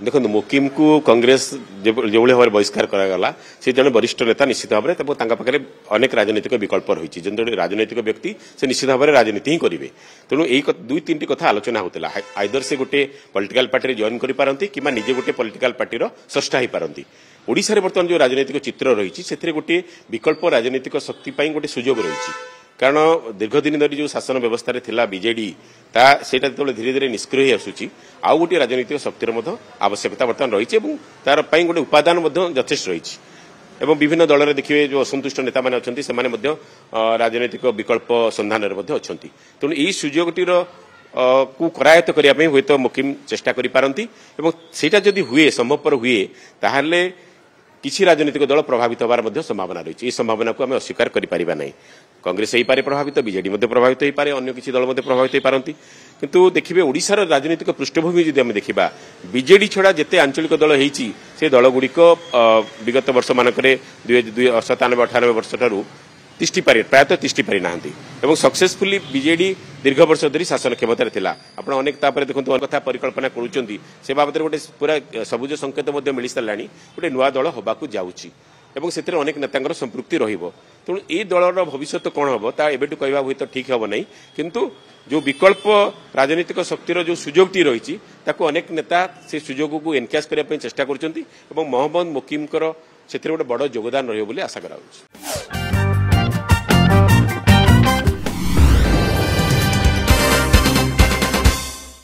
देखो मुकिम को कांग्रेस जो भाव बहिष्कार करागला से जन वरिष्ठ नेता निश्चित भाव में अनेक राजनीतिक विकल्प रही जो राजनैतिक व्यक्ति से निश्चित भाव में राजनीति ही करेंगे तेणु यही दुई तीन कथा आलोचना होता आइदर से गोटे पॉलिटिकल पार्टी जॉइन करपारती कि निजे गोटे पॉलिटिकल पार्टी सष्टा हो पारती ओडिशा रे बर्तमान जो राजनीतिक चित्र रही से गोटे विकल्प राजनीतिक शक्ति गोटे सुजोग रही कारण दीर्घ दिन धरी जो शासन व्यवस्था थिला बीजेडी सेटा जो धीरे धीरे निष्क्रिय हो आसूची आउ गोटे राजनीतिक शक्तिर आवश्यकता बर्तमान रही तार गोटे उपादान यथेष्ट रही एवं विभिन्न दल में देखिए जो असंतुष्ट नेता मैंने अच्छा से राजनीतिक विकल्प संधान अच्छा तेणु यही सुजोगटीर को करायत्त करने हुए तो मुकिम चेष्टा करिपारंती एवं सेटा जदि हुए संभवपर हुए ताहले किसी राजनीतिक दल प्रभावित होवार संभावना रही संभावना को आम अस्वीकार करिपारिबा नहीं कांग्रेस हो पारे प्रभावित बीजेडी प्रभावित हो पारे अन्य किसी दल प्रभावित हो पारती किंतु देखिए ओडिशार राजनीतिक पृष्ठभूमि जदि आम देखा बीजेडी छड़ा जिते आंचलिक दल होती से दलगुड़िक विगत वर्ष मानक 97-98 वर्ष ठारू तिष्टि पारि प्रायतः तिष्टि पारि नाहंती एवं सक्सेसफुली बीजेडी दीर्घ वर्ष धरी शासन क्षमतार थिला आपण अनेक तापर देखंतु कथा परिकल्पना करूचंती से बाबत गोटे पूरा सबुज संकेत मिल साराणी गोटे नुआ दल होबाकू जाउची एवं से अनेक नेतांगर संपृक्ति रहिबो तेणु ए दलर भविष्य कौन हम ता एबेटू कहवा हुए तो ठीक हम नहीं किंतु जो विकल्प राजनीतिक शक्तिर जो सुजोगटी रही अनेक नेता से सुजोग को एनकैश करने चेष्टा कर मोहम्मद मुकिम से गोटे बड़ योगदान रही आशा करा।